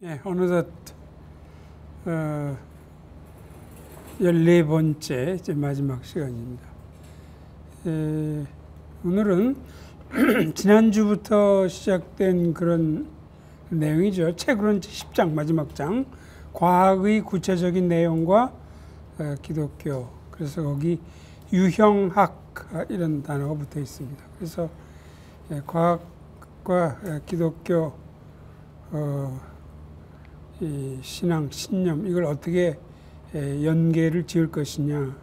예, 어느덧 14번째 이제 마지막 시간입니다. 오늘은 지난주부터 시작된 그런 내용이죠. 책으로는 10장 마지막 장, 과학의 구체적인 내용과 기독교, 그래서 거기 유형학 이런 단어가 붙어 있습니다. 그래서 과학과 기독교 이 신앙, 신념, 이걸 어떻게 연계를 지을 것이냐. 그러니까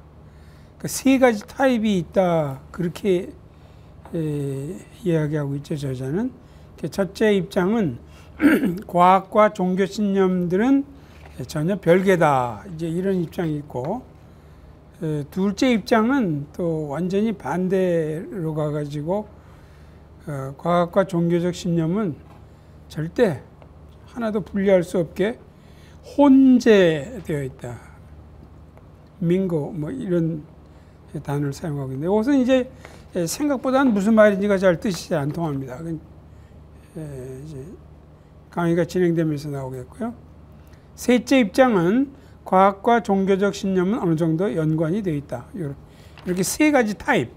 세 가지 타입이 있다. 그렇게 이야기하고 있죠, 저자는. 첫째 입장은 과학과 종교 신념들은 전혀 별개다. 이제 이런 입장이 있고, 둘째 입장은 또 완전히 반대로 가가지고, 과학과 종교적 신념은 절대 하나도 분리할 수 없게 혼재되어 있다. 민고 뭐 이런 단어를 사용하고 있는데, 이것은 이제 생각보다는 무슨 말인지가 잘 뜻이 안 통합니다. 이제 강의가 진행되면서 나오겠고요. 셋째 입장은 과학과 종교적 신념은 어느 정도 연관이 되어 있다. 이렇게 세 가지 타입.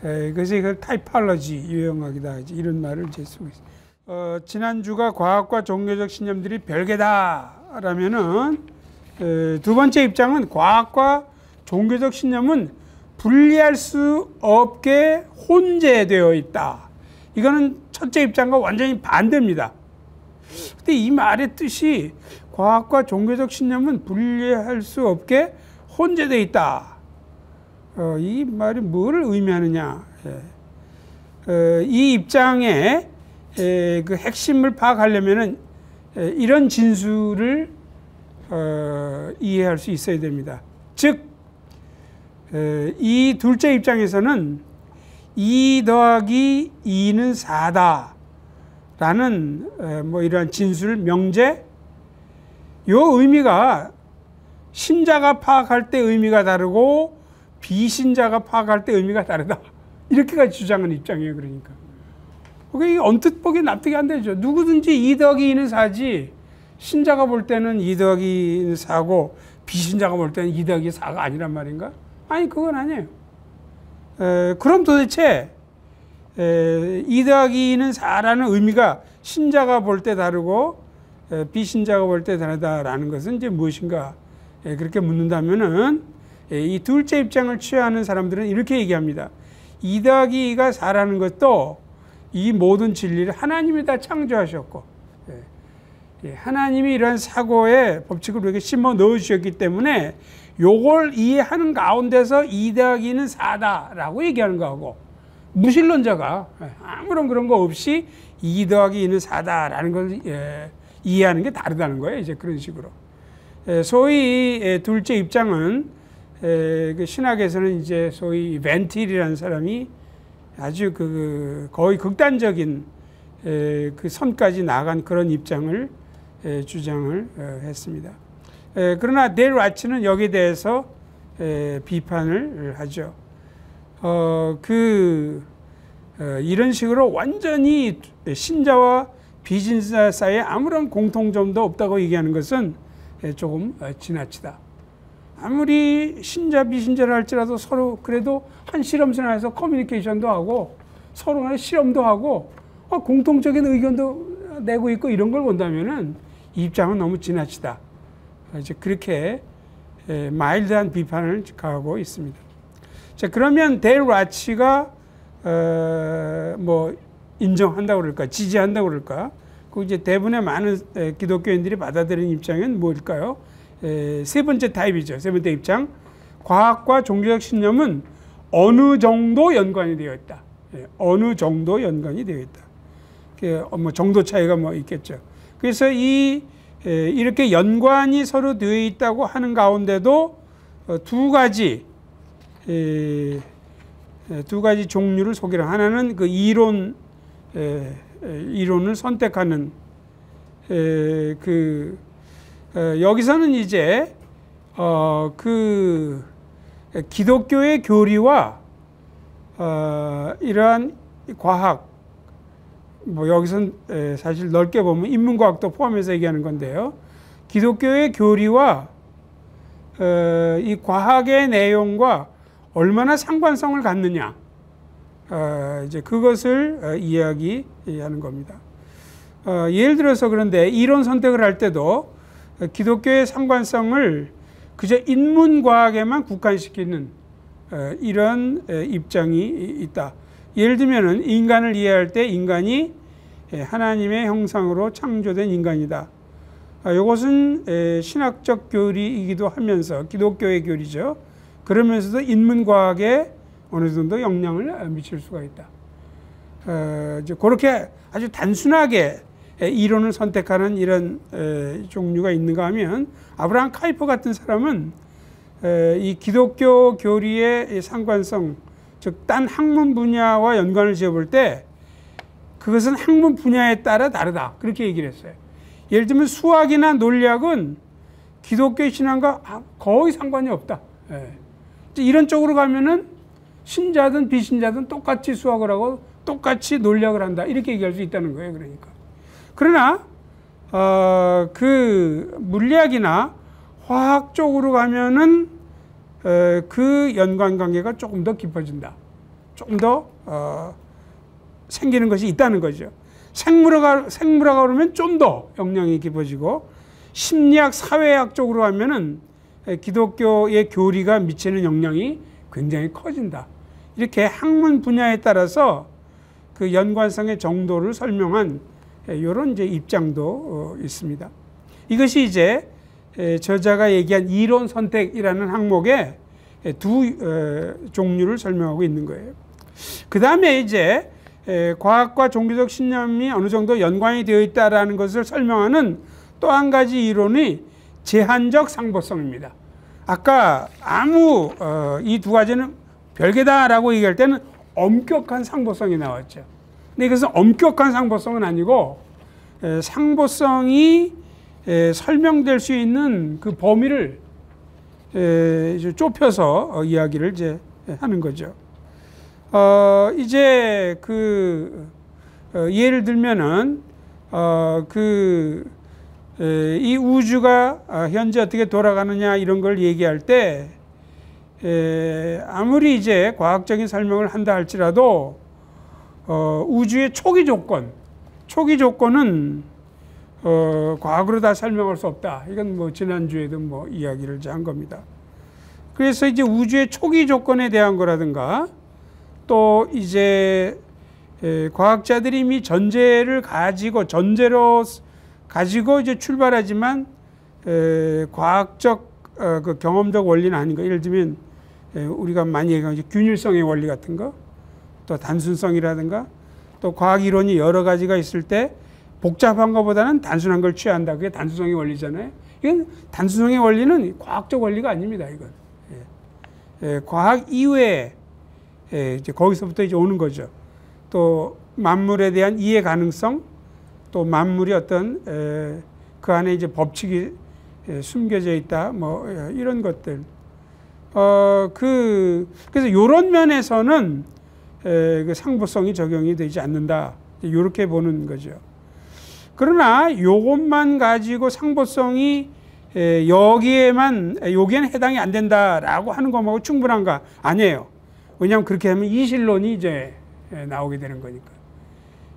그래서 이걸 타이팔러지, 유형학이다. 이런 말을 이제 쓰고 있습니다. 지난주가 과학과 종교적 신념들이 별개다라면은 두 번째 입장은 과학과 종교적 신념은 분리할 수 없게 혼재되어 있다. 이거는 첫째 입장과 완전히 반대입니다. 근데 이 말의 뜻이 과학과 종교적 신념은 분리할 수 없게 혼재되어 있다. 이 말이 뭐를 의미하느냐. 이 입장에 그 핵심을 파악하려면은 이런 진술을 이해할 수 있어야 됩니다. 즉, 이 둘째 입장에서는 2 더하기 2는 4다 라는 뭐 이러한 진술, 명제, 요 의미가 신자가 파악할 때 의미가 다르고 비신자가 파악할 때 의미가 다르다. 이렇게까지 주장하는 입장이에요. 그러니까. 그게 언뜻 보기에 납득이 안 되죠. 누구든지 2 더하기 2는 4지, 신자가 볼 때는 2 더하기 2는 4고 비신자가 볼 때는 2 더하기 4가 아니란 말인가? 아니, 그건 아니에요. 그럼 도대체 2 더하기 2는 4라는 의미가 신자가 볼 때 다르고 비신자가 볼 때 다르다라는 것은 이제 무엇인가? 그렇게 묻는다면은 이 둘째 입장을 취하는 사람들은 이렇게 얘기합니다. 2 더하기 2가 4라는 것도 이 모든 진리를 하나님이 다 창조하셨고, 하나님이 이러한 사고의 법칙을 우리에게 심어 넣으셨기 때문에 요걸 이해하는 가운데서 2 더하기는 4다라고 얘기하는 거하고, 무신론자가 아무런 그런 거 없이 2 더하기 2는 4다라는 걸 이해하는 게 다르다는 거예요. 이제 그런 식으로. 소위 둘째 입장은 그 신학에서는 이제 소위 벤틸이라는 사람이 아주 거의 극단적인 그 선까지 나간 그런 입장을 주장을 했습니다. 그러나 데일 와츠는 여기에 대해서 비판을 하죠. 이런 식으로 완전히 신자와 비신자 사이에 아무런 공통점도 없다고 얘기하는 것은 조금 지나치다. 아무리 신자 비신자를 할지라도 서로 그래도 한 실험실에서 커뮤니케이션도 하고 서로 간에 실험도 하고 공통적인 의견도 내고 있고 이런 걸 본다면은 이 입장은 너무 지나치다. 이제 그렇게 마일드한 비판을 가하고 있습니다. 자, 그러면 데일 와치가 뭐 인정한다고 그럴까, 지지한다고 그럴까? 그 이제 대부분의 많은 기독교인들이 받아들이는 입장은 뭘까요? 세 번째 타입이죠. 세 번째 입장. 과학과 종교적 신념은 어느 정도 연관이 되어 있다. 어느 정도 연관이 되어 있다. 뭐 정도 차이가 뭐 있겠죠. 그래서 이렇게 연관이 서로 되어 있다고 하는 가운데도 두 가지 종류를 소개를. 하나는 그 이론을 선택하는 여기서는 이제 기독교의 교리와 이러한 과학 뭐 여기선 사실 넓게 보면 인문과학도 포함해서 얘기하는 건데요. 기독교의 교리와 이 과학의 내용과 얼마나 상관성을 갖느냐, 이제 그것을 이야기하는 겁니다. 예를 들어서 그런데 이론 선택을 할 때도 기독교의 상관성을 그저 인문과학에만 국한시키는 이런 입장이 있다. 예를 들면은 인간을 이해할 때 인간이 하나님의 형상으로 창조된 인간이다. 이것은 신학적 교리이기도 하면서 기독교의 교리죠. 그러면서도 인문과학에 어느 정도 영향을 미칠 수가 있다. 그렇게 아주 단순하게 이론을 선택하는 이런 종류가 있는가 하면 아브라함 카이퍼 같은 사람은 이 기독교 교리의 상관성, 즉 딴 학문 분야와 연관을 지어볼 때 그것은 학문 분야에 따라 다르다, 그렇게 얘기를 했어요. 예를 들면 수학이나 논리학은 기독교 신앙과 거의 상관이 없다. 이런 쪽으로 가면은 신자든 비신자든 똑같이 수학을 하고 똑같이 논리학을 한다, 이렇게 얘기할 수 있다는 거예요. 그러니까 그러나 그 물리학이나 화학 쪽으로 가면은 그 연관관계가 조금 더 깊어진다, 조금 더 생기는 것이 있다는 거죠. 생물학으로 그러면 좀 더 영향이 깊어지고, 심리학, 사회학 쪽으로 가면은 기독교의 교리가 미치는 영향이 굉장히 커진다. 이렇게 학문 분야에 따라서 그 연관성의 정도를 설명한 이런 이제 입장도 있습니다. 이것이 이제 저자가 얘기한 이론 선택이라는 항목의 두 종류를 설명하고 있는 거예요. 그 다음에 이제 과학과 종교적 신념이 어느 정도 연관이 되어 있다는 것을 설명하는 또 한 가지 이론이 제한적 상보성입니다. 아까 이 두 가지는 별개다라고 얘기할 때는 엄격한 상보성이 나왔죠. 근데 이것은 엄격한 상보성은 아니고 상보성이 설명될 수 있는 그 범위를 좁혀서 이야기를 이제 하는 거죠. 이제 예를 들면은 이 우주가 현재 어떻게 돌아가느냐 이런 걸 얘기할 때 아무리 이제 과학적인 설명을 한다 할지라도 우주의 초기 조건은 과학으로 다 설명할 수 없다. 이건 뭐 지난주에도 뭐 이야기를 한 겁니다. 그래서 이제 우주의 초기 조건에 대한 거라든가, 또 이제 과학자들이 이미 전제로 가지고 이제 출발하지만 과학적 그 경험적 원리는 아닌 거. 예를 들면 우리가 많이 얘기하는 균일성의 원리 같은 거, 또 단순성이라든가, 또 과학 이론이 여러 가지가 있을 때 복잡한 것보다는 단순한 걸 취한다. 그게 단순성의 원리잖아요. 이건 단순성의 원리는 과학적 원리가 아닙니다. 이건 과학 이외에 이제 거기서부터 이제 오는 거죠. 또 만물에 대한 이해 가능성, 또 만물이 어떤 그 안에 이제 법칙이 숨겨져 있다, 뭐 이런 것들. 그래서 이런 면에서는 그 상보성이 적용이 되지 않는다, 이렇게 보는 거죠. 그러나 이것만 가지고 상보성이 여기에는 해당이 안 된다라고 하는 것하고 충분한가? 아니에요. 왜냐하면 그렇게 하면 이실론이 이제 나오게 되는 거니까.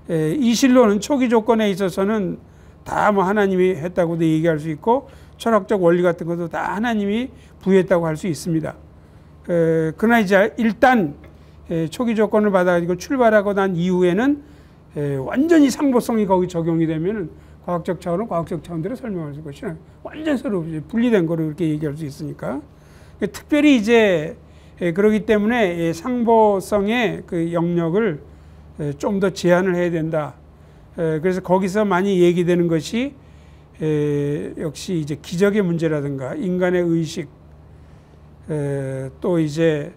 이실론은 초기 조건에 있어서는 다 뭐 하나님이 했다고도 얘기할 수 있고, 철학적 원리 같은 것도 다 하나님이 부여했다고 할 수 있습니다. 그러나 이제 일단 초기 조건을 받아가지고 출발하고 난 이후에는 완전히 상보성이 거기 적용이 되면은 과학적 차원대로 설명할 수 있고, 완전 서로 분리된 거로 이렇게 얘기할 수 있으니까. 특별히 이제 그러기 때문에 상보성의 그 영역을 좀 더 제한을 해야 된다. 그래서 거기서 많이 얘기되는 것이 역시 이제 기적의 문제라든가 인간의 의식, 또 이제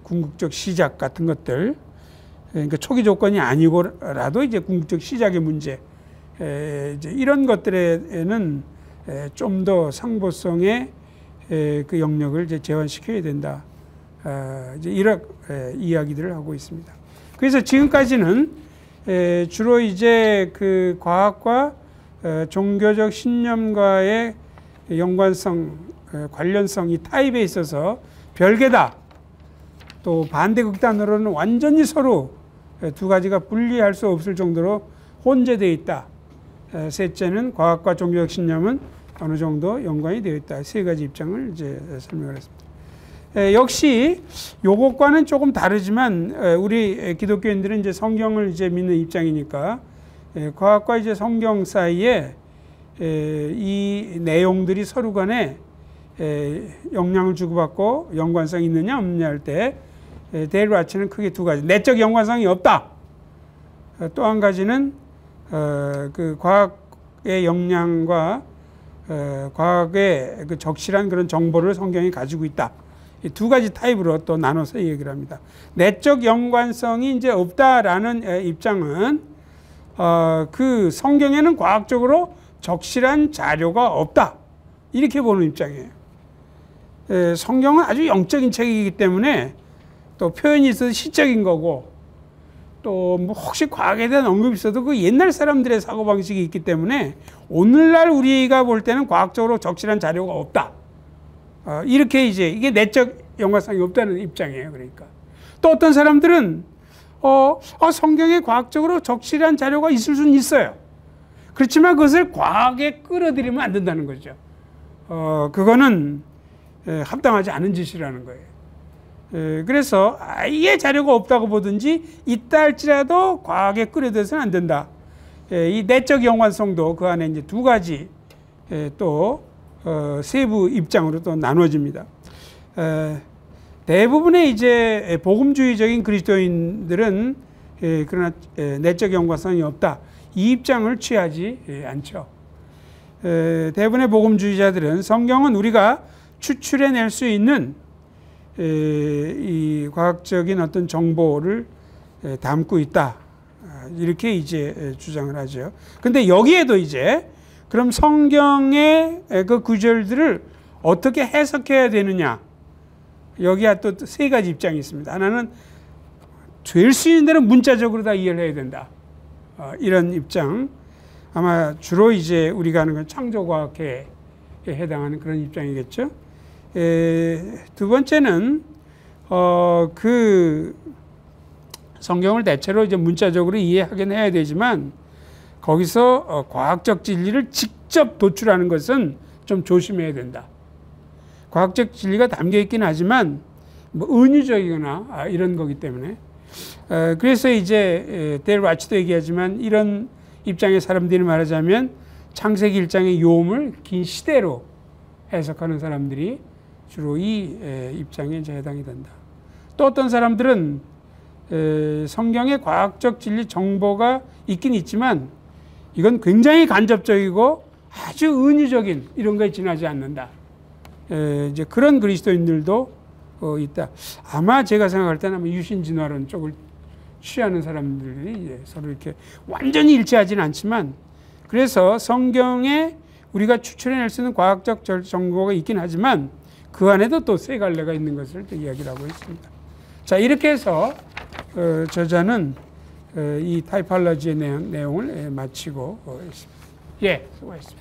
궁극적 시작 같은 것들, 그러니까 초기 조건이 아니고라도 이제 궁극적 시작의 문제, 이제 이런 것들에는 좀 더 상보성의 그 영역을 이제 제한시켜야 된다. 이제 이런 이야기들을 하고 있습니다. 그래서 지금까지는 주로 이제 그 과학과 종교적 신념과의 연관성, 관련성, 이 타입에 있어서 별개다. 또 반대 극단으로는 완전히 서로 두 가지가 분리할 수 없을 정도로 혼재되어 있다. 셋째는 과학과 종교적 신념은 어느 정도 연관이 되어 있다. 세 가지 입장을 이제 설명을 했습니다. 역시 요것과는 조금 다르지만 우리 기독교인들은 이제 성경을 이제 믿는 입장이니까 과학과 이제 성경 사이에 이 내용들이 서로 간에 영향을 주고받고 연관성이 있느냐 없느냐 할 때 데일 라치는 크게 두 가지. 내적 연관성이 없다. 또 한 가지는 그 과학의 역량과 과학의 그 적실한 그런 정보를 성경이 가지고 있다. 이 두 가지 타입으로 또 나눠서 얘기를 합니다. 내적 연관성이 이제 없다라는 입장은 그 성경에는 과학적으로 적실한 자료가 없다. 이렇게 보는 입장이에요. 성경은 아주 영적인 책이기 때문에 또 표현이 있어도 시적인 거고 또 뭐 혹시 과학에 대한 언급이 있어도 그 옛날 사람들의 사고방식이 있기 때문에 오늘날 우리가 볼 때는 과학적으로 적실한 자료가 없다. 이렇게 이제 이게 내적 연관성이 없다는 입장이에요. 그러니까 또 어떤 사람들은 성경에 과학적으로 적실한 자료가 있을 수는 있어요. 그렇지만 그것을 과학에 끌어들이면 안 된다는 거죠. 그거는 합당하지 않은 짓이라는 거예요. 그래서 아예 자료가 없다고 보든지 있다 할지라도 과학에 끌어들여서는 안 된다. 이 내적 연관성도 그 안에 이제 두 가지 또 세부 입장으로 또 나눠집니다. 대부분의 이제 복음주의적인 그리스도인들은 그러나 내적 연관성이 없다. 이 입장을 취하지 않죠. 대부분의 복음주의자들은 성경은 우리가 추출해낼 수 있는 이 과학적인 어떤 정보를 담고 있다. 이렇게 이제 주장을 하죠. 근데 여기에도 이제 그럼 성경의 그 구절들을 어떻게 해석해야 되느냐. 여기에 또 세 가지 입장이 있습니다. 하나는 될 수 있는 대로 문자적으로 다 이해를 해야 된다. 이런 입장. 아마 주로 이제 우리가 하는 건 창조과학에 해당하는 그런 입장이겠죠. 두 번째는 그 성경을 대체로 이제 문자적으로 이해하긴 해야 되지만 거기서 과학적 진리를 직접 도출하는 것은 좀 조심해야 된다. 과학적 진리가 담겨 있긴 하지만 뭐 은유적이거나 이런 거기 때문에 그래서 이제 데일 라치도 얘기하지만 이런 입장의 사람들이 말하자면 창세기 1장의 요음을 긴 시대로 해석하는 사람들이 주로 이 입장에 이제 해당이 된다. 또 어떤 사람들은 성경에 과학적 진리 정보가 있긴 있지만 이건 굉장히 간접적이고 아주 은유적인 이런 거에 지나지 않는다. 이제 그런 그리스도인들도 있다. 아마 제가 생각할 때는 아마 유신진화론 쪽을 취하는 사람들이 이제 서로 이렇게 완전히 일치하지는 않지만 그래서 성경에 우리가 추출해낼 수 있는 과학적 정보가 있긴 하지만 그 안에도 또 세 갈래가 있는 것을 또 이야기를 하고 있습니다. 자, 이렇게 해서 저자는 이 타이팔러지의 내용을 마치고 있습니다. 예, 수고하셨습니다.